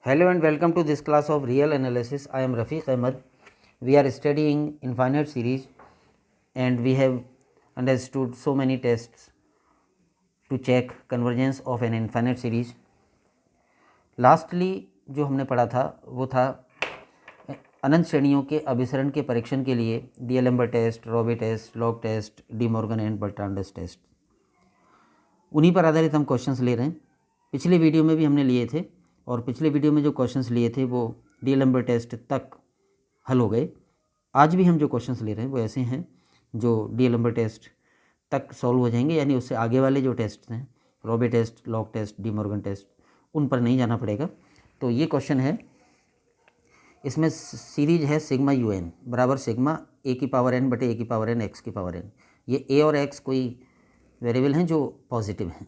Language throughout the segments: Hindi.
Hello and welcome to this class of real analysis. I am Rafiq Ahmed. We are studying infinite series and we have understood so many tests to check convergence of an infinite series. Lastly जो हमने पढ़ा था वो था अनंत श्रेणियों के अभिसरण के परीक्षण के लिए d'Alembert test, Raabe test, log test, De Morgan and Bertrand's test. उन्हीं पर आधारित हम क्वेश्चंस ले रहे हैं। पिछले वीडियो में भी हमने लिए थे और पिछले वीडियो में जो क्वेश्चंस लिए थे वो डीएलएम्बर्ट टेस्ट तक हल हो गए। आज भी हम जो क्वेश्चंस ले रहे हैं वो ऐसे हैं जो डीएलएम्बर्ट टेस्ट तक सॉल्व हो जाएंगे, यानी उससे आगे वाले जो टेस्ट हैं, Raabe test, log test, De Morgan test, उन पर नहीं जाना पड़ेगा। तो ये क्वेश्चन है, इसमें सीरीज है सिग्मा यू एन बराबर सिग्मा ए की पावर एन बटे ए की पावर एन एक्स की पावर एन। ये ए और एक्स कोई वेरिएबल हैं जो पॉजिटिव हैं,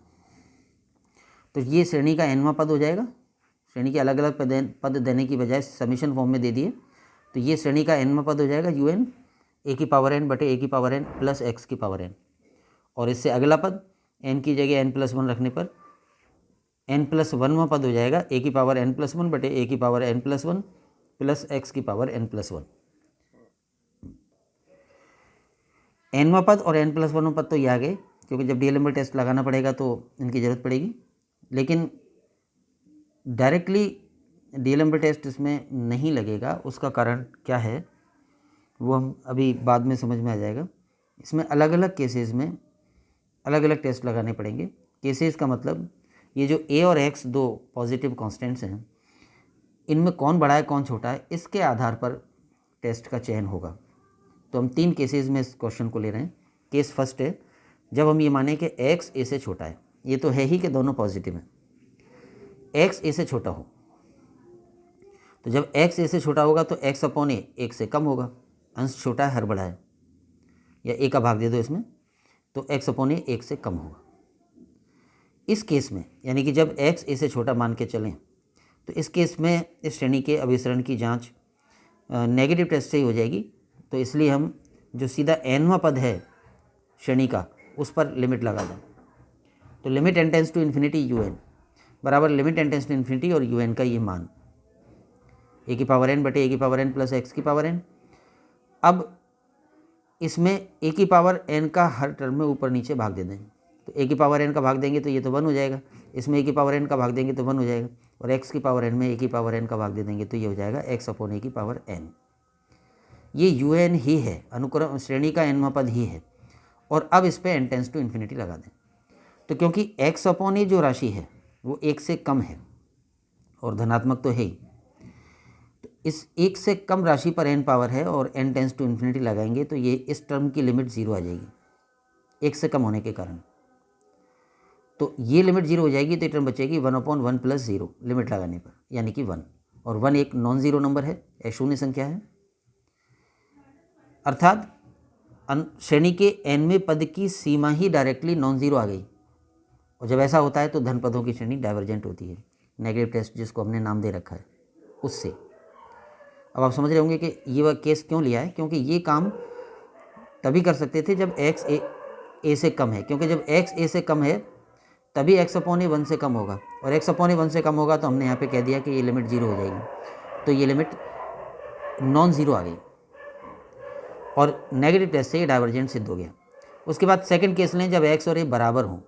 तो ये श्रेणी का एनवां पद हो जाएगा। श्रेणी के अलग अलग पद देने की बजाय समीशन फॉर्म में दे दिए, तो ये श्रेणी का एनवां पद हो जाएगा यू एन ए की पावर एन बटे ए की पावर एन प्लस एक्स की पावर एन। और इससे अगला पद एन की जगह एन प्लस वन रखने पर एन प्लस वनवां पद हो जाएगा ए की पावर एन प्लस वन बटे ए की power n plus one plus x की पावर एन प्लस वन। एनवां पद और एन प्लस वनवां पद तो ये आ गए, क्योंकि जब डीएलएम्बर्ट टेस्ट लगाना पड़ेगा तो इनकी ज़रूरत पड़ेगी। लेकिन डायरेक्टली डीएलएम्बर्ट टेस्ट इसमें नहीं लगेगा, उसका कारण क्या है वो हम अभी बाद में समझ में आ जाएगा। इसमें अलग अलग केसेस में अलग अलग टेस्ट लगाने पड़ेंगे। केसेस का मतलब ये जो ए और एक्स दो पॉजिटिव कांस्टेंट्स हैं, इनमें कौन बड़ा है कौन छोटा है, इसके आधार पर टेस्ट का चयन होगा। तो हम तीन केसेस में इस क्वेश्चन को ले रहे हैं। केस फर्स्ट है जब हम ये माने कि एक्स ए से छोटा है, ये तो है ही कि दोनों पॉजिटिव हैं, एक्स ए से छोटा हो। तो जब एक्स ए से छोटा होगा तो एक्स अपॉन ए एक से कम होगा, अंश छोटा है हर बड़ा है, या ए का भाग दे दो इसमें, तो एक्स अपॉन ए एक से कम होगा। इस केस में यानी कि जब एक्स ए से छोटा मान के चलें, तो इस केस में इस श्रेणी के अभिसरण की जांच नेगेटिव टेस्ट से ही हो जाएगी। तो इसलिए हम जो सीधा एनवां पद है श्रेणी का उस पर लिमिट लगा दें। तो limit N tends to infinity U N बराबर limit N tends to infinity और यू एन का ये मान ए की पावर एन बटे ए की पावर एन प्लस एक्स की पावर एन। अब इसमें ए की पावर एन का हर टर्म में ऊपर नीचे भाग दे दें, तो ए की पावर एन का भाग देंगे तो ये तो वन हो जाएगा, इसमें ए की पावर एन का भाग देंगे तो वन हो जाएगा, और एक्स की पावर एन में ए की पावर एन का भाग दे देंगे तो ये हो जाएगा एक्स अपॉन ए की पावर एन। ये यू एन ही है, अनुक्रम श्रेणी का एनवां पद ही है। और अब इस पर एन टेंस टू इन्फिनिटी लगा दें। तो क्योंकि एक्स अपॉन ए जो राशि है वो एक से कम है और धनात्मक तो है ही, तो इस एक से कम राशि पर एन पावर है और एन टेंस टू इन्फिनिटी लगाएंगे तो ये इस टर्म की लिमिट ज़ीरो आ जाएगी एक से कम होने के कारण। तो ये लिमिट जीरो हो जाएगी तो ये टर्म बचेगी one upon one plus zero limit लगाने पर, यानी कि वन। और वन एक नॉन ज़ीरो नंबर है, अशून्य संख्या है, अर्थात श्रेणी के एनवें पद की सीमा ही डायरेक्टली नॉन ज़ीरो आ गई। और जब ऐसा होता है तो धन पदों की श्रेणी डाइवर्जेंट होती है, नेगेटिव टेस्ट जिसको हमने नाम दे रखा है उससे। अब आप समझ रहे होंगे कि ये वह केस क्यों लिया है, क्योंकि ये काम तभी कर सकते थे जब एक्स ए से कम है, क्योंकि जब एक्स ए से कम है तभी एक्स अपॉन ए वन से कम होगा, और एक्स अपॉन ए वन से कम होगा तो हमने यहाँ पे कह दिया कि ये लिमिट जीरो हो जाएगी, तो ये लिमिट नॉन ज़ीरो आ गई और नेगेटिव टेस्ट से ये डाइवर्जेंट सिद्ध हो गया। उसके बाद सेकंड केस लें जब एक्स और ए बराबर हों।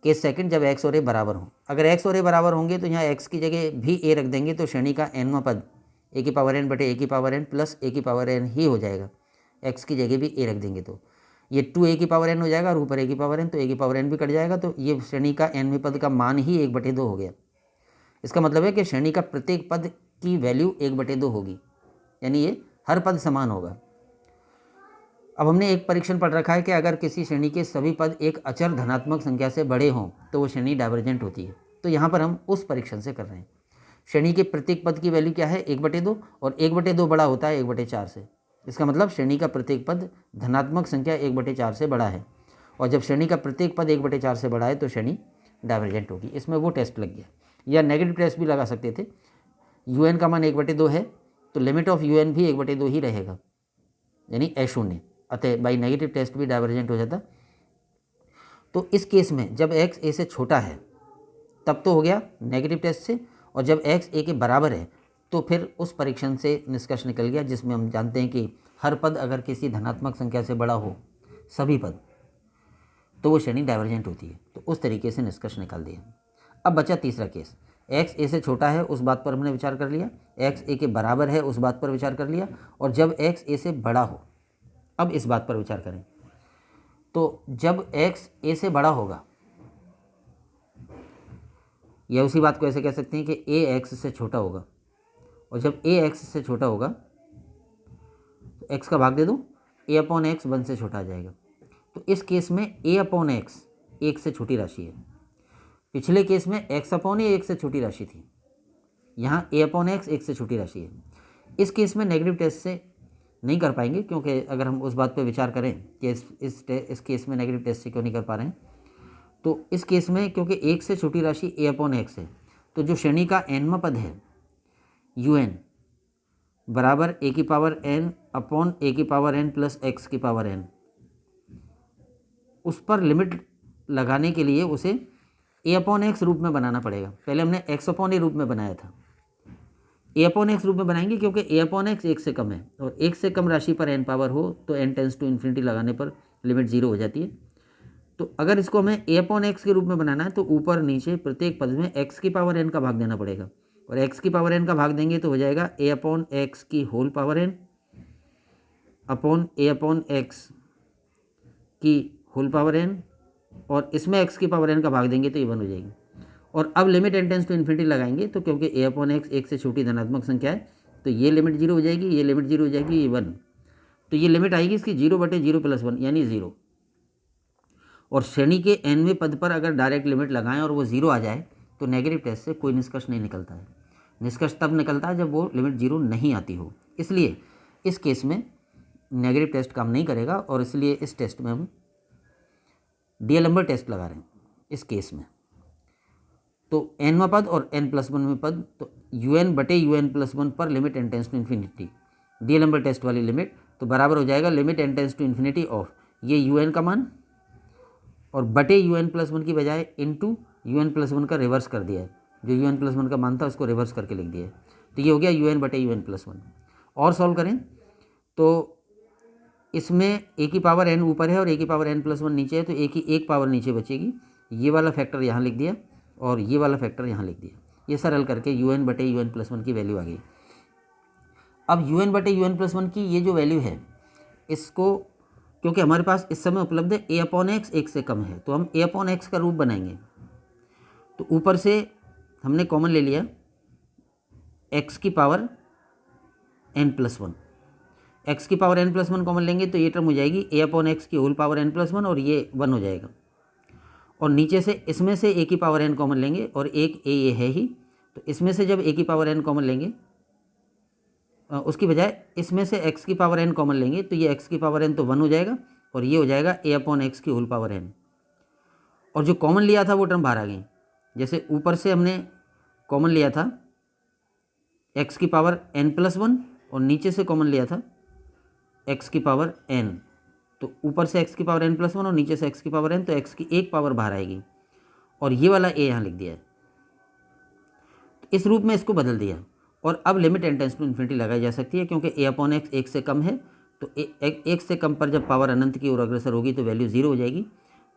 केस सेकंड जब एक्स और ए बराबर हों, अगर एक्स और ए बराबर होंगे तो यहाँ एक्स की जगह भी ए रख देंगे तो श्रेणी का एनवां पद ए की पावर एन बटे ए की पावर एन प्लस ए की पावर एन ही हो जाएगा। एक्स की जगह भी ए रख देंगे तो ये टू ए की पावर एन हो जाएगा और ऊपर ए की पावर एन, तो ए की पावर एन भी कट जाएगा, तो ये श्रेणी का एनवें पद का मान ही एक बटे दो हो गया। इसका मतलब है कि श्रेणी का प्रत्येक पद की वैल्यू एक बटे दो होगी, यानी ये हर पद समान होगा। अब हमने एक परीक्षण पढ़ रखा है कि अगर किसी श्रेणी के सभी पद एक अचर धनात्मक संख्या से बड़े हों तो वो श्रेणी डाइवर्जेंट होती है। तो यहाँ पर हम उस परीक्षण से कर रहे हैं। श्रेणी के प्रत्येक पद की वैल्यू क्या है, एक बटे दो, और एक बटे दो बड़ा होता है एक बटे चार से। इसका मतलब श्रेणी का प्रत्येक पद धनात्मक संख्या एक बटे चार से बड़ा है, और जब श्रेणी का प्रत्येक पद एक बटे चार से बड़ा है तो श्रेणी डाइवर्जेंट होगी। इसमें वो टेस्ट लग गया, या नेगेटिव टेस्ट भी लगा सकते थे। यू एन का मान एक बटे दो है तो लिमिट ऑफ यू एन भी एक बटे दो ही रहेगा, यानी अशून्य, अतः बाई नेगेटिव टेस्ट भी डाइवर्जेंट हो जाता। तो इस केस में जब एक्स ए से छोटा है तब तो हो गया नेगेटिव टेस्ट से, और जब x a के बराबर है तो फिर उस परीक्षण से निष्कर्ष निकल गया जिसमें हम जानते हैं कि हर पद अगर किसी धनात्मक संख्या से बड़ा हो, सभी पद, तो वो श्रेणी डाइवर्जेंट होती है। तो उस तरीके से निष्कर्ष निकाल दिया। अब बचा तीसरा केस, x a से छोटा है उस बात पर हमने विचार कर लिया, x a के बराबर है उस बात पर विचार कर लिया, और जब x a से बड़ा हो, अब इस बात पर विचार करें। तो जब x a से बड़ा होगा, या उसी बात को ऐसे कह सकते हैं कि a x से छोटा होगा, और जब a x से छोटा होगा तो x का भाग दे दो, a अपॉन एक्स 1 से छोटा आ जाएगा। तो इस केस में a अपॉन एक्स 1 से छोटी राशि है। पिछले केस में x अपॉन ए 1 से छोटी राशि थी, यहाँ a अपॉन एक्स 1 से छोटी राशि है। इस केस में नेगेटिव टेस्ट से नहीं कर पाएंगे, क्योंकि अगर हम उस बात पर विचार करें कि इस केस में नेगेटिव टेस्ट से क्यों नहीं कर पा रहे हैं, तो इस केस में क्योंकि 1 से छोटी राशि a अपॉन एक्स है, तो जो श्रेणी का nवां पद है un बराबर a की पावर n अपॉन a की पावर n प्लस x की पावर n, उस पर लिमिट लगाने के लिए उसे a अपॉन एक्स रूप में बनाना पड़ेगा। पहले हमने x अपॉन ए रूप में बनाया था, a अपॉन एक्स रूप में बनाएंगे क्योंकि a अपॉन एक्स 1 से कम है, और 1 से कम राशि पर n पावर हो तो n टेंस टू इन्फिनिटी लगाने पर लिमिट 0 हो जाती है। तो अगर इसको हमें a अपॉन एक्स के रूप में बनाना है तो ऊपर नीचे प्रत्येक पद में x की पावर n का भाग देना पड़ेगा, और x की पावर n का भाग देंगे तो हो जाएगा a अपॉन एक्स की whole power n upon a upon x की होल पावर n, और इसमें x की पावर n का भाग देंगे तो ये 1 हो जाएगी। और अब limit n tends to infinity लगाएंगे तो क्योंकि a अपॉन एक्स 1 से छोटी धनात्मक संख्या है तो ये लिमिट 0 हो जाएगी, ये लिमिट 0 हो जाएगी, ये 1, तो ये लिमिट आएगी इसकी 0/0 + 1 यानी 0। और श्रेणी के nवें पद पर अगर डायरेक्ट लिमिट लगाएं और वो 0 आ जाए तो नेगेटिव टेस्ट से कोई निष्कर्ष नहीं निकलता है। निष्कर्ष तब निकलता है जब वो लिमिट 0 नहीं आती हो। इसलिए इस केस में नेगेटिव टेस्ट काम नहीं करेगा, और इसलिए इस टेस्ट में हम डीएलएम्बर्ट टेस्ट लगा रहे हैं इस केस में। तो nवां पद और n+1वें पद, तो un/un+1 पर limit n tends to infinity, d'Alembert test वाली लिमिट, तो बराबर हो जाएगा limit n tends to infinity of ये un का मान, और बटे un+1 की बजाय इंटू un+1 का रिवर्स कर दिया है, जो un+1 का मान था उसको रिवर्स करके लिख दिया है, तो ये हो गया un/un+1। और सॉल्व करें तो इसमें a की पावर n ऊपर है और a की पावर n+1 नीचे है, तो a की एक पावर नीचे बचेगी, ये वाला फैक्टर यहाँ लिख दिया और ये वाला फैक्टर यहाँ लिख दिया। ये सरल करके un/un+1 की वैल्यू आ गई। अब un/un+1 की ये जो वैल्यू है, इसको क्योंकि हमारे पास इस समय उपलब्ध है a अपॉन एक्स 1 से कम है, तो हम a अपॉन एक्स का रूप बनाएंगे। तो ऊपर से हमने कॉमन ले लिया x की पावर n+1, x की पावर n+1 कॉमन लेंगे तो ये टर्म हो जाएगी a अपॉन एक्स की होल पावर n+1, और ये 1 हो जाएगा। और नीचे से इसमें से a की पावर n कॉमन लेंगे, और एक a ये है ही, तो इसमें से जब a की पावर n कॉमन लेंगे उसकी बजाय इसमें से x की पावर n कॉमन लेंगे, तो ये x की पावर n तो 1 हो जाएगा, और ये हो जाएगा a अपॉन एक्स की होल पावर n। और जो कॉमन लिया था वो टर्म बाहर आ गई। जैसे ऊपर से हमने कॉमन लिया था x की पावर n+1, और नीचे से कॉमन लिया था x की पावर n, तो ऊपर से x की पावर n+1 और नीचे से x की पावर n, तो x की एक पावर बाहर आएगी, और ये वाला a यहाँ लिख दिया है। तो इस रूप में इसको बदल दिया, और अब limit n tends to infinity लगाई जा सकती है, क्योंकि a अपॉन एक्स 1 से कम है, तो एक से कम पर जब पावर अनंत की ओर अग्रसर होगी तो वैल्यू 0 हो जाएगी,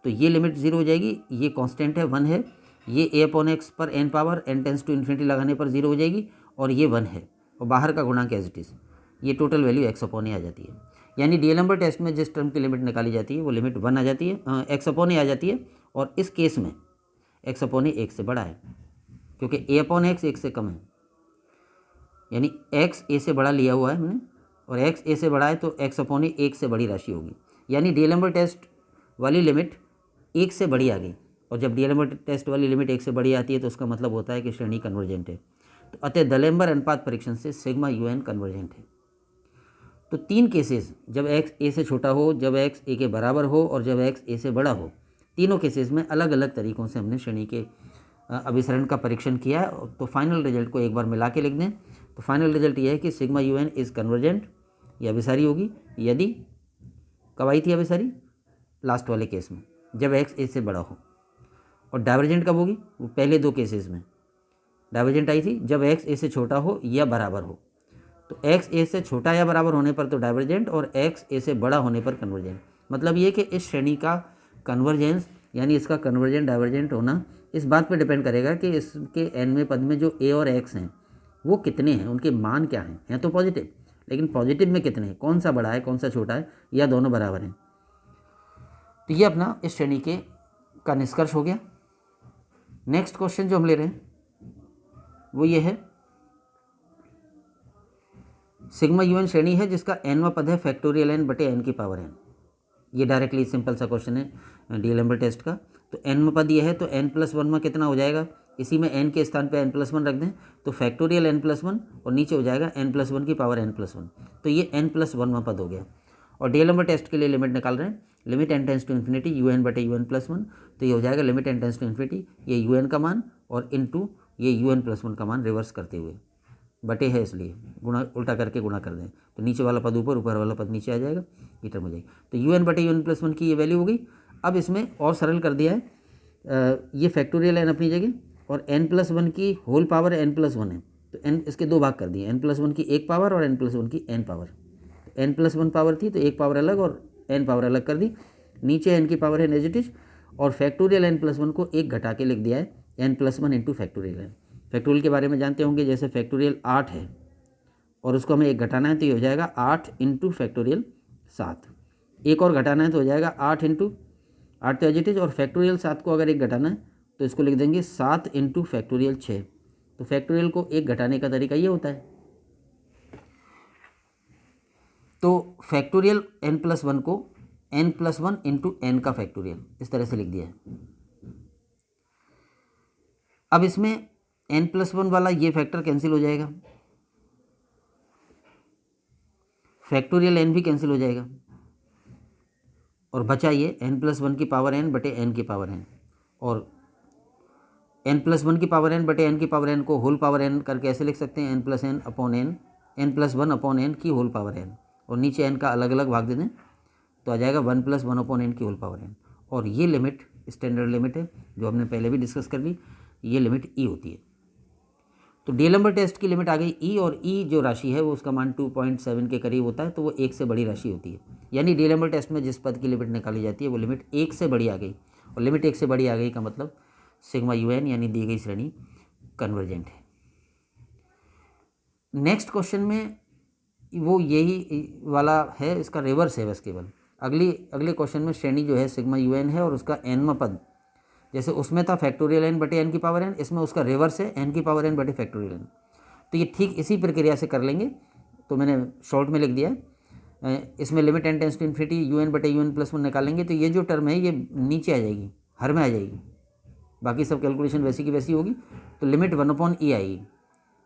तो ये लिमिट 0 हो जाएगी। ये कांस्टेंट है 1 है, ये a अपॉन एक्स पर n power n tends to infinity लगाने पर 0 हो जाएगी, और ये 1 है, और बाहर का गुणांक एज इट इज़, ये टोटल वैल्यू x अपॉन ए आ जाती है। यानी डीएलएम्बर्ट टेस्ट में जिस टर्म की लिमिट निकाली जाती है वो लिमिट 1 आ जाती है, x अपॉन ए आ जाती है, और इस केस में x अपॉन ए 1 से बड़ा है, क्योंकि a अपॉन एक्स 1 से कम है, यानी x a से बड़ा लिया हुआ है हमने, और x a से बड़ा है तो x अपॉन ए 1 से बड़ी राशि होगी। यानी डीएलएम्बर्ट टेस्ट वाली लिमिट 1 से बड़ी आ गई, और जब डीएलएम्बर्ट टेस्ट वाली लिमिट 1 से बड़ी आती है तो उसका मतलब होता है कि श्रेणी कन्वर्जेंट है। तो अतः दलेम्बर अनुपात परीक्षण से सिग्मा un कन्वर्जेंट है। तो 3 केसेस, जब x a से छोटा हो, जब x a के बराबर हो, और जब x a से बड़ा हो, तीनों केसेस में अलग अलग तरीक़ों से हमने श्रेणी के अभिसरण का परीक्षण किया है। तो फाइनल रिजल्ट को एक बार मिला के लिख दें, तो फाइनल रिजल्ट ये है कि सिग्मा un इज़ कन्वर्जेंट, ये अभिसारी होगी। यदि कब आई थी अभिसारी? लास्ट वाले केस में, जब x a से बड़ा हो। और डाइवर्जेंट कब होगी? वो पहले 2 केसेस में, डाइवर्जेंट आई थी जब x a से छोटा हो या बराबर हो। तो x a से छोटा या बराबर होने पर तो डाइवर्जेंट और x a से बड़ा होने पर कन्वर्जेंट। मतलब ये कि इस श्रेणी का कन्वर्जेंस यानी इसका कन्वर्जेंट डाइवर्जेंट होना इस बात पर डिपेंड करेगा कि इसके nवें पद में जो a और x हैं वो कितने हैं, उनके मान क्या हैं तो पॉजिटिव, लेकिन पॉजिटिव में कितने हैं, कौन सा बड़ा है कौन सा छोटा है, या दोनों बराबर हैं। तो ये अपना इस श्रेणी के का निष्कर्ष हो गया। नेक्स्ट क्वेश्चन जो हम ले रहे हैं वो ये है, सिग्मा यूएन श्रेणी है जिसका nवां पद है फैक्टोरियल n बटे n की पावर n। ये डायरेक्टली सिंपल सा क्वेश्चन है डीएलएमबी टेस्ट का। तो nवां पद ये है तो n+1 में कितना हो जाएगा, इसी में n के स्थान पे n+1 रख दें तो फैक्टोरियल n+1 और नीचे हो जाएगा n+1 की पावर n+1। तो ये n+1वां पद हो गया। और डीएलएमबी टेस्ट के लिए लिमिट निकाल रहे हैं, limit n tends to infinity un बटे un+1। तो ये हो जाएगा limit n tends to infinity ये un का मान और इनटू ये un+1 का मान रिवर्स करते हुए, बटे है इसलिए गुणा उल्टा करके गुणा कर दें तो नीचे वाला पद ऊपर ऊपर वाला पद नीचे आ जाएगा, ये टर्म हो जाएगी। तो un बटे un+1 की ये वैल्यू हो गई। अब इसमें और सरल कर दिया है, ये फैक्टोरियल n अपनी जगह और n+1 की होल पावर n+1 है तो n इसके दो भाग कर दिए, n+1 की एक पावर और n+1 की n पावर। n+1 पावर थी तो एक पावर अलग और n पावर अलग कर दी, नीचे n की पावर है नेगेटिव और फैक्टोरियल n+1 को एक घटा के लिख दिया है n+1 into factorial n। Factorial के बारे में जानते होंगे, जैसे फैक्टोरियल 8 है और उसको हमें एक घटाना है तो ये हो जाएगा 8 इंटू फैक्टोरियल 7, एक और घटाना है तो हो जाएगा 8 इंटू 8 तो एजिटिज, और फैक्टोरियल 7 को अगर एक घटाना है तो इसको लिख देंगे 7 इंटू फैक्टोरियल 6। तो फैक्टोरियल को एक घटाने का तरीका ये होता है। तो फैक्टोरियल n+1 को n+1 इंटू n का फैक्टोरियल इस तरह से लिख दिया है। अब इसमें n+1 वाला ये फैक्टर कैंसिल हो जाएगा, फैक्टोरियल n भी कैंसिल हो जाएगा और बचा ये n+1 की पावर n बटे n की पावर n, और n+1 की पावर n बटे n की पावर n को होल पावर n करके ऐसे लिख सकते हैं n+n upon n, n+1 upon n की होल पावर n, और नीचे n का अलग अलग भाग दे दें तो आ जाएगा 1+1 अपॉन n की होल पावर n। और ये लिमिट स्टैंडर्ड लिमिट है जो हमने पहले भी डिस्कस कर ली, ये लिमिट e होती है। तो डीएलएमबी टेस्ट की लिमिट आ गई e, और e जो राशि है वो उसका मान 2.7 के करीब होता है तो वो 1 से बड़ी राशि होती है। यानी डीएलएमबी टेस्ट में जिस पद की लिमिट निकाली जाती है वो लिमिट 1 से बड़ी आ गई, और लिमिट 1 से बड़ी आ गई का मतलब सिग्मा यूएन यानी दी गई श्रेणी कन्वर्जेंट है। नेक्स्ट क्वेश्चन में वो यही वाला है, इसका रिवर्स है बस केवल। अगले क्वेश्चन में श्रेणी जो है सिग्मा यूएन है और उसका nवां पद, जैसे उसमें था फैक्टोरियल n बटे n की पावर n, इसमें उसका रिवर्स है n की पावर n बटे फैक्टोरियल n। तो ये ठीक इसी प्रक्रिया से कर लेंगे, तो मैंने शॉर्ट में लिख दिया है। इसमें limit n tends to infinity un बटे un+1 निकालेंगे तो ये जो टर्म है ये नीचे आ जाएगी, हर में आ जाएगी, बाकी सब कैलकुलेशन वैसी की वैसी होगी। तो लिमिट 1/e आएगी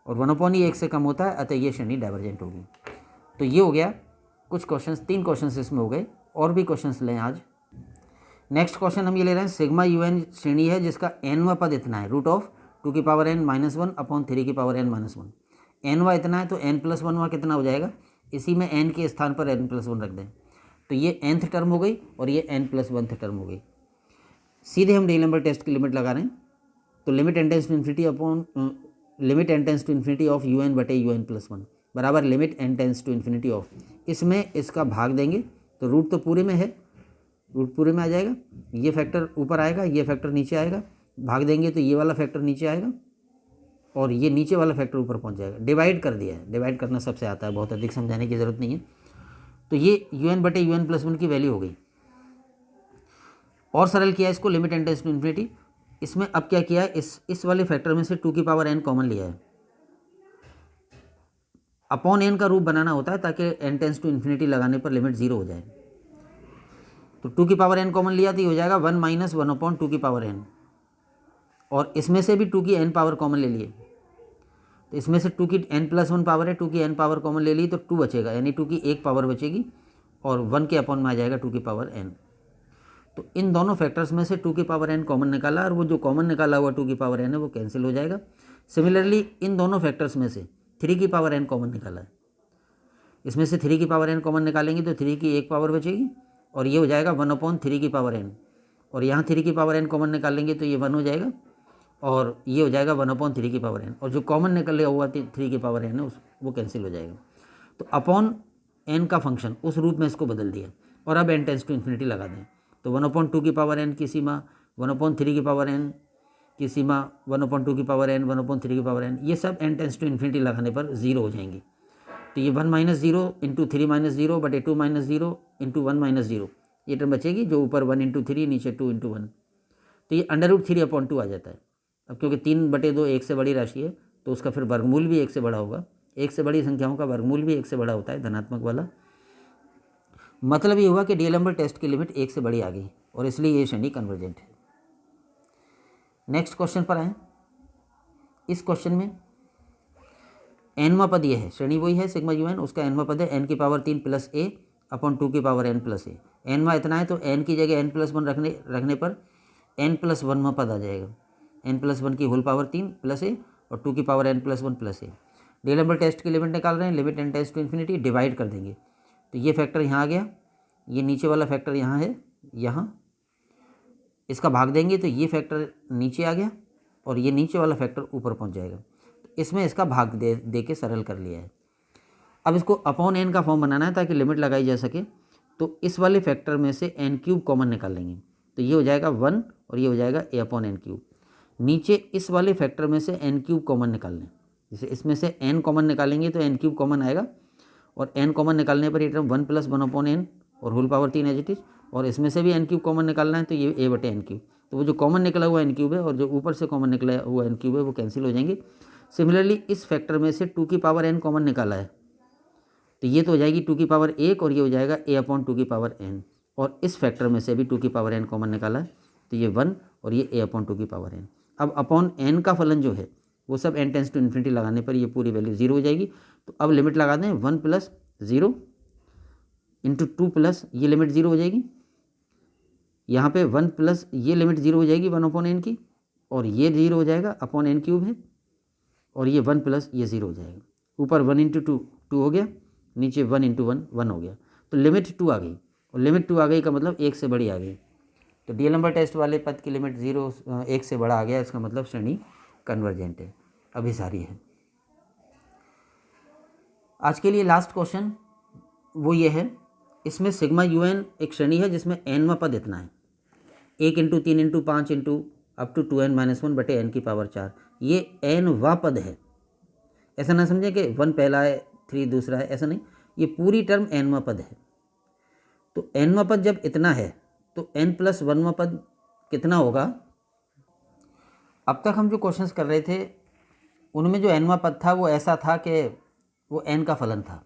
और 1/e 1 से कम होता है, अतः ये श्रेणी डाइवर्जेंट होगी। तो ये हो गया कुछ क्वेश्चंस, 3 क्वेश्चंस इसमें हो गए, और भी क्वेश्चंस लें आज। नेक्स्ट क्वेश्चन हम ये ले रहे हैं, सिग्मा यूएन श्रेणी है जिसका nवां पद इतना है √2 की पावर n-1 अपॉन 3 की पावर n-1। nवां इतना है तो n+1वां कितना हो जाएगा, इसी में n के स्थान पर n+1 रख दें तो ये nth टर्म हो गई और ये n+1th टर्म हो गई। सीधे हम डीएलएमबी टेस्ट की लिमिट लगा रहे हैं, तो limit n tends to infinity upon limit n tends to infinity of un बटे un+1 बराबर limit n tends to infinity of, इसमें इसका भाग देंगे तो रूट तो पूरे में है, रूट पूरे में आ जाएगा, ये फैक्टर ऊपर आएगा, ये फैक्टर नीचे आएगा, भाग देंगे तो ये वाला फैक्टर नीचे आएगा और ये नीचे वाला फैक्टर ऊपर पहुंच जाएगा। डिवाइड कर दिया है, डिवाइड करना सबसे आता है, बहुत अधिक समझाने की ज़रूरत नहीं है। तो ये un बटे un+1 की वैल्यू हो गई। और सरल किया इसको, limit n tends to infinity, इसमें अब क्या किया है, इस वाले फैक्टर में से 2 की पावर n कॉमन लिया है, अपॉन n का रूप बनाना होता है ताकि n टेंस टू इन्फिनिटी लगाने पर लिमिट 0 हो जाए। तो 2 की पावर n कॉमन लिया तो ये हो जाएगा 1 - 1/2 की पावर n, और इसमें से भी 2 की n पावर कॉमन ले लिए, तो इसमें से 2 की n+1 पावर है, 2 की n पावर कॉमन ले ली तो 2 बचेगा, यानी 2 की 1 पावर बचेगी और 1 के अपॉन में आ जाएगा 2 की पावर n। तो इन दोनों फैक्टर्स में से 2 की पावर n कॉमन निकाला और वो जो कॉमन निकाला हुआ 2 की पावर n है वो कैंसिल हो जाएगा। सिमिलरली इन दोनों फैक्टर्स में से 3 की पावर n कॉमन निकाला है, इसमें से 3 की पावर n कॉमन निकालेंगे तो 3 की 1 पावर बचेगी और ये हो जाएगा 1/3 की पावर n, और यहाँ 3 की पावर n कॉमन निकालेंगे तो ये 1 हो जाएगा और ये हो जाएगा 1/3 की पावर n, और जो कॉमन निकल हुआ 3 की पावर n है वो कैंसिल हो जाएगा। तो अपॉन n का फंक्शन उस रूप में इसको बदल दिया, और अब n टेंस टू इन्फिनिटी लगा दें तो 1/2 की पावर n की सीमा, 1/3 की पावर n की सीमा, 1/2 की पावर n, 1/3 की पावर n, ये सब n टेंस टू इन्फिनिटी लगाने पर 0 हो जाएंगी। तो ये 1 - 0 इंटू 3 - 0 बटे 2 - 0 इंटू 1 - 0, ये टर्म बचेगी जो ऊपर 1 इंटू 3 नीचे 2 इंटू 1, तो ये √3/2 आ जाता है। अब क्योंकि 3/2 1 से बड़ी राशि है तो उसका फिर वर्गमूल भी 1 से बड़ा होगा। 1 से बड़ी संख्याओं का वर्गमूल भी 1 से बड़ा होता है, धनात्मक वाला। मतलब ये हुआ कि डीएलएम्बर्ट टेस्ट की लिमिट 1 से बड़ी आ गई और इसलिए ये श्रेणी कन्वर्जेंट है। नेक्स्ट क्वेश्चन पर आए। इस क्वेश्चन में nवां पद ये है, श्रेणी वही है सिग्मा UN, उसका nवां पद है n की पावर 3 प्लस a अपॉन 2 की पावर n प्लस a। nवां इतना है तो n की जगह n+1 रखने पर n+1वां पद आ जाएगा। n+1 की होल पावर 3 प्लस a और 2 की power n+1 plus a। D'Alembert test की लिमिट निकाल रहे हैं, limit n tends to infinity, divide कर देंगे तो ये फैक्टर यहाँ आ गया, ये नीचे वाला फैक्टर यहाँ है, यहाँ इसका भाग देंगे तो ये फैक्टर नीचे आ गया और ये नीचे वाला फैक्टर ऊपर पहुँच जाएगा। इसमें इसका भाग दे के सरल कर लिया है। अब इसको अपॉन n का फॉर्म बनाना है ताकि लिमिट लगाई जा सके, तो इस वाले फैक्टर में से n³ कॉमन निकाल लेंगे तो ये हो जाएगा 1 और ये हो जाएगा a/n³। नीचे इस वाले फैक्टर में से n³ कॉमन निकाल लें, जैसे इसमें से n कॉमन निकालेंगे तो n³ कॉमन आएगा और n कॉमन निकालने पर ये टर्म 1 + 1/n और whole power 3 as it is, और इसमें से भी n³ कॉमन निकालना है तो ये a/n³। तो वो जो कॉमन निकला हुआ n³ है और जो ऊपर से कॉमन निकला हुआ n³ है वो कैंसिल हो जाएंगे। सिमिलरली इस फैक्टर में से 2 की पावर n कॉमन निकाला है तो ये तो हो जाएगी 2 की पावर 1 और ये हो जाएगा a/2 की पावर n, और इस फैक्टर में से भी 2 की पावर n कॉमन निकाला है तो ये 1 और ये a/2 की पावर n। अब अपॉन n का फलन जो है वो सब n टेंस टू इन्फिनिटी लगाने पर ये पूरी वैल्यू 0 हो जाएगी। तो अब लिमिट लगा दें 1 + 0 इंटू 2 प्लस ये लिमिट 0 हो जाएगी, यहाँ पे 1 प्लस ये लिमिट 0 हो जाएगी 1/n की, और ये 0 हो जाएगा अपॉन n³ है, और ये 1 प्लस ये 0 हो जाएगा। ऊपर 1 × 2 2 हो गया, नीचे 1 × 1 1 हो गया, तो लिमिट 2 आ गई, और लिमिट 2 आ गई का मतलब 1 से बड़ी आ गई। तो डीएलएम्बर्ट टेस्ट वाले पद की लिमिट 1 से बड़ा आ गया, इसका मतलब श्रेणी कन्वर्जेंट है, अभिसारी है। आज के लिए लास्ट क्वेश्चन वो ये है, इसमें सिग्मा UN एक श्रेणी है जिसमें nवां पद इतना है, 1 × 3 × 5 × अप टू 2n - 1 बटे n की पावर 4। ये nवां पद है, ऐसा ना समझें कि 1 पहला है 3 दूसरा है, ऐसा नहीं, ये पूरी टर्म nवां पद है। तो nवां पद जब इतना है तो n+1वां पद कितना होगा। अब तक हम जो क्वेश्चंस कर रहे थे उनमें जो nवां पद था वो ऐसा था कि वो n का फलन था।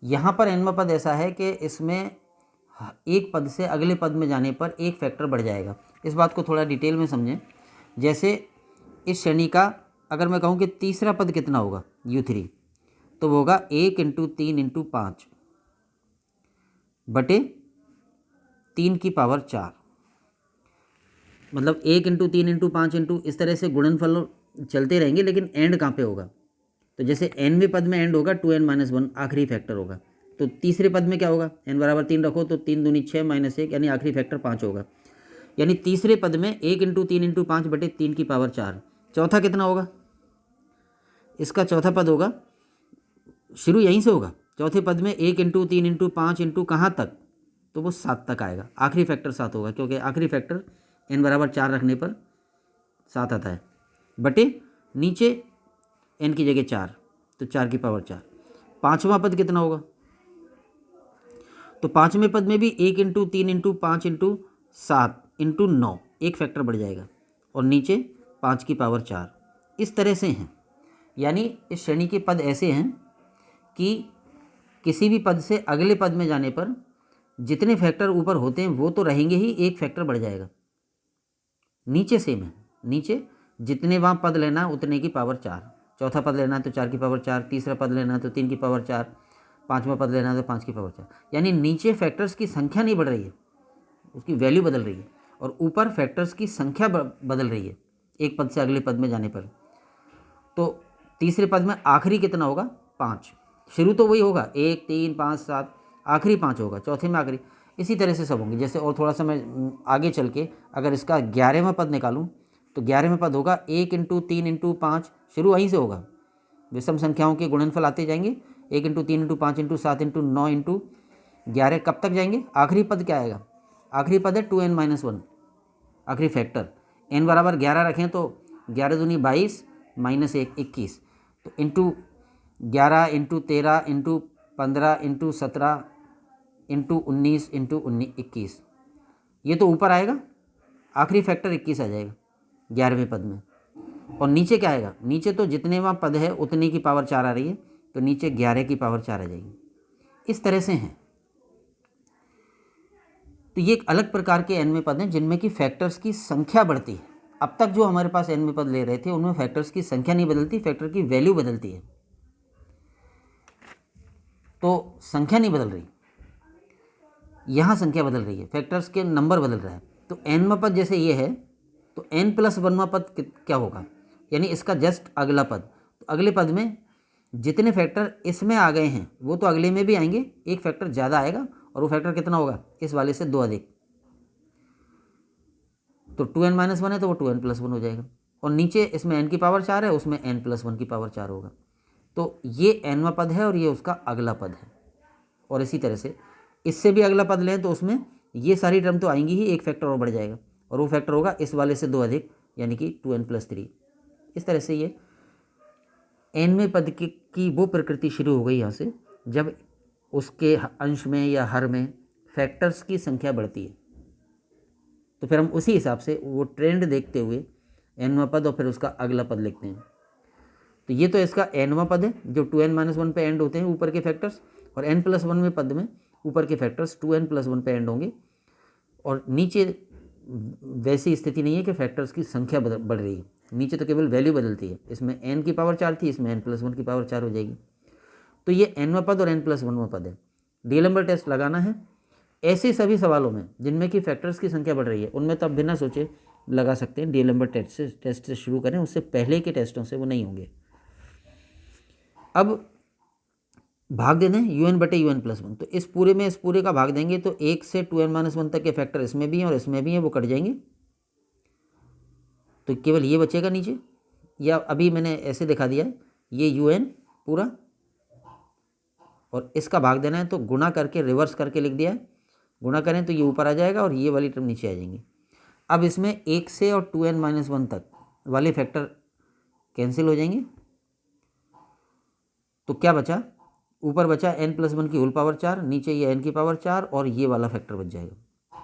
यहाँ पर nवां पद ऐसा है कि इसमें एक पद से अगले पद में जाने पर एक फैक्टर बढ़ जाएगा। इस बात को थोड़ा डिटेल में समझें। जैसे इस श्रेणी का अगर मैं कहूँ कि तीसरा पद कितना होगा U3, तो वो होगा 1 × 3 × 5 बटे 3 की पावर 4। मतलब 1 × 3 × 5 इस तरह से गुणनफल चलते रहेंगे, लेकिन एंड कहाँ पे होगा। तो जैसे nवें पद में एंड होगा 2n - 1 आखिरी फैक्टर होगा, तो तीसरे पद में क्या होगा, n = 3 रखो तो 3 दूनी 6 - 1 यानी आखिरी फैक्टर 5 होगा। यानी तीसरे पद में 1 × 3 × 5 बटे 3 की पावर 4। चौथा कितना होगा, इसका चौथा पद होगा, शुरू यहीं से होगा, चौथे पद में 1 × 3 × 5 कहाँ तक, तो वो 7 तक आएगा, आखिरी फैक्टर 7 होगा, क्योंकि आखिरी फैक्टर n = 4 रखने पर 7 आता है, बटे नीचे n की जगह 4 तो 4 की पावर 4। पाँचवां पद कितना होगा, तो पाँचवें पद में भी 1 × 3 × 5 × 7 × 9 एक फैक्टर बढ़ जाएगा, और नीचे 5 की पावर 4। इस तरह से हैं, यानी इस श्रेणी के पद ऐसे हैं कि किसी भी पद से अगले पद में जाने पर जितने फैक्टर ऊपर होते हैं वो तो रहेंगे ही, एक फैक्टर बढ़ जाएगा। नीचे सेम है, नीचे जितने वहाँ पद लेना उतने की पावर 4, चौथा पद लेना है तो 4 की पावर 4, तीसरा पद लेना है तो 3 की पावर 4, पाँचवा पद लेना है तो 5 की पावर 4। यानी नीचे फैक्टर्स की संख्या नहीं बढ़ रही है, उसकी वैल्यू बदल रही है, और ऊपर फैक्टर्स की संख्या बदल रही है एक पद से अगले पद में जाने पर। तो तीसरे पद में आखिरी कितना होगा, 5। शुरू तो वही होगा 1 3 5 7, आखिरी 5 होगा, चौथे में आखिरी। इसी तरह से सब होंगे। जैसे और थोड़ा सा मैं आगे चल के अगर इसका 11वां पद निकालूं तो 11वें पद होगा 1 इंटू 3 इंटू 5, शुरू वहीं से होगा, विषम संख्याओं के गुणनफल आते जाएंगे, 1 into 3 into 5 into 7 into 9 into 11, कब तक जाएंगे? आखिरी पद क्या आएगा? आखिरी पद है 2n-1, आखिरी फैक्टर। n बराबर 11 रखें तो 11 दूनी 22 माइनस 1 21, तो into 11 into 13 into 15 into 17 into 19 into 21, ये तो ऊपर आएगा, आखिरी फैक्टर 21 आ जाएगा 11वें पद में। और नीचे क्या आएगा? नीचे तो जितने वहाँ पद है उतने की पावर 4 आ रही है, तो नीचे 11 की पावर 4 आ जाएगी। इस तरह से हैं। तो ये एक अलग प्रकार के n में पद हैं जिनमें कि फैक्टर्स की संख्या बढ़ती है। अब तक जो हमारे पास n में पद ले रहे थे उनमें फैक्टर्स की संख्या नहीं बदलती, फैक्टर की वैल्यू बदलती है, तो संख्या नहीं बदल रही, यहाँ संख्या बदल रही है, फैक्टर्स के नंबर बदल रहा है। तो nवां पद जैसे ये है तो n+1वां पद क्या होगा? यानी इसका जस्ट अगला पद। तो अगले पद में जितने फैक्टर इसमें आ गए हैं वो तो अगले में भी आएंगे, एक फैक्टर ज़्यादा आएगा, और वो फैक्टर कितना होगा? इस वाले से 2 अधिक, तो 2n-1 है तो वो 2n+1 हो जाएगा। और नीचे इसमें n की पावर 4 है, उसमें n+1 की पावर 4 होगा। तो ये nवां पद है और ये उसका अगला पद है। और इसी तरह से इससे भी अगला पद लें तो उसमें ये सारी टर्म तो आएंगी ही, एक फैक्टर और बढ़ जाएगा, और वो फैक्टर होगा इस वाले से 2 अधिक, यानी कि 2n+3। इस तरह से ये nवें पद की वो प्रकृति शुरू हो गई यहाँ से, जब उसके अंश में या हर में फैक्टर्स की संख्या बढ़ती है। तो फिर हम उसी हिसाब से वो ट्रेंड देखते हुए nवां पद और फिर उसका अगला पद लिखते हैं। तो ये तो इसका nवां पद है जो 2n-1 पे एंड होते हैं ऊपर के फैक्टर्स, और n+1वें पद में ऊपर के फैक्टर्स 2n+1 पे एंड होंगे, और नीचे वैसी स्थिति नहीं है कि फैक्टर्स की संख्या बढ़ रही है, नीचे तो केवल वैल्यू बदलती है। इसमें n की पावर 4 थी, इसमें n+1 की पावर 4 हो जाएगी। तो ये nवां पद और n+1वां पद है। डीएलएमबर्ट टेस्ट लगाना है ऐसे सभी सवालों में जिनमें कि फैक्टर्स की संख्या बढ़ रही है, उनमें तो आप बिना सोचे लगा सकते हैं। डीएलएमबर्ट टेस्ट से शुरू करें, उससे पहले के टेस्टों से वो नहीं होंगे। अब भाग दे दें un/un+1, तो इस पूरे में इस पूरे का भाग देंगे तो 1 से 2n-1 तक के फैक्टर इसमें भी हैं और इसमें भी हैं, वो कट जाएंगे, तो केवल ये बचेगा नीचे। या अभी मैंने ऐसे दिखा दिया है, ये un पूरा, और इसका भाग देना है तो गुणा करके रिवर्स करके लिख दिया है, गुणा करें तो ये ऊपर आ जाएगा और ये वाली टर्म नीचे आ जाएंगी। अब इसमें 1 से और 2n-1 तक वाले फैक्टर कैंसिल हो जाएंगे, तो क्या बचा? ऊपर बचा n+1 की होल पावर 4, नीचे ये n की पावर 4, और ये वाला फैक्टर बच जाएगा।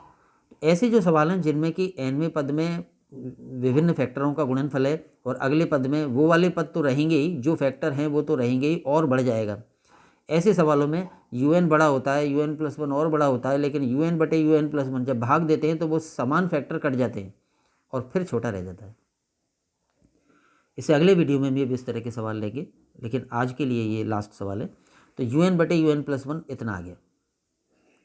ऐसे जो सवाल हैं जिनमें कि nवें पद में विभिन्न फैक्टरों का गुणनफल है और अगले पद में वो वाले पद तो रहेंगे ही, जो फैक्टर हैं वो तो रहेंगे ही और बढ़ जाएगा, ऐसे सवालों में un बड़ा होता है, un+1 और बड़ा होता है, लेकिन un/un+1 जब भाग देते हैं तो वो समान फैक्टर कट जाते हैं और फिर छोटा रह जाता है। इससे अगले वीडियो में भी अब इस तरह के सवाल लेंगे, लेकिन आज के लिए ये लास्ट सवाल है। तो un/un+1 इतना आ गया,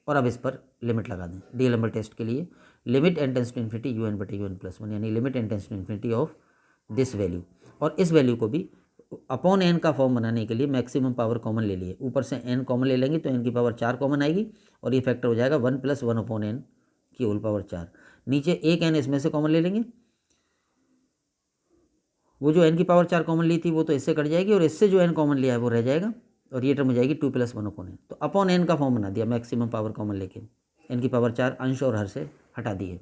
और अब इस पर लिमिट लगा दें। डीएलएमबर्ट टेस्ट के लिए limit n tends to infinity un/un+1, यानी limit n tends to infinity of this value, और इस वैल्यू को भी अपॉन n का फॉर्म बनाने के लिए मैक्सिमम पावर कॉमन ले लिए। ऊपर से n कॉमन ले लेंगे तो n की पावर 4 कॉमन आएगी, और ये फैक्टर हो जाएगा 1 + 1/n की होल पावर 4। नीचे एक n इसमें से कॉमन ले लेंगे, वो जो n की पावर 4 कॉमन ली थी वो तो इससे कट जाएगी, और इससे जो n कॉमन लिया है वो रह जाएगा, और ये टर्म हो जाएगी 2 + 1/n। तो अपॉन n का फॉर्म बना दिया मैक्सिमम पावर कॉमन लेके, n की पावर 4 अंश और हर से हटा दिए,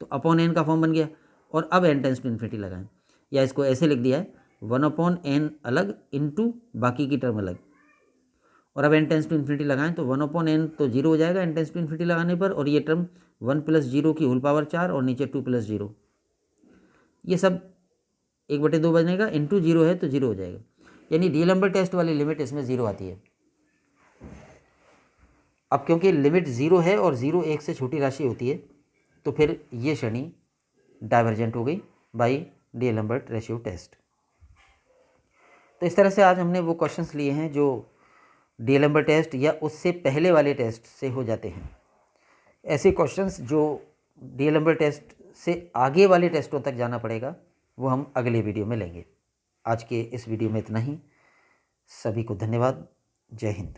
तो अपॉन n का फॉर्म बन गया। और अब n टेंड्स टू इन्फिनिटी लगाएं, या इसको ऐसे लिख दिया है 1/n अलग इंटू बाकी की टर्म अलग, और अब n टेंड्स टू इन्फिनिटी लगाएं तो 1/n तो 0 हो जाएगा n टेंड्स टू इन्फिनिटी लगाने पर, और ये टर्म 1 + 0 की होल पावर 4 और नीचे 2 + 0, ये सब 1/2 बनेगा, इंटू 0 है तो 0 हो जाएगा, यानी डीएलएमबर्ट टेस्ट वाली लिमिट इसमें 0 आती है। अब क्योंकि लिमिट 0 है और 0 1 से छोटी राशि होती है, तो फिर ये श्रेणी डाइवर्जेंट हो गई बाय डीएलएमबर्ट रेशियो टेस्ट। तो इस तरह से आज हमने वो क्वेश्चंस लिए हैं जो डीएलएमबर्ट टेस्ट या उससे पहले वाले टेस्ट से हो जाते हैं। ऐसे क्वेश्चंस जो डीएलएमबर्ट टेस्ट से आगे वाले टेस्टों तक जाना पड़ेगा वो हम अगले वीडियो में लेंगे। आज के इस वीडियो में इतना ही। सभी को धन्यवाद। जय हिंद।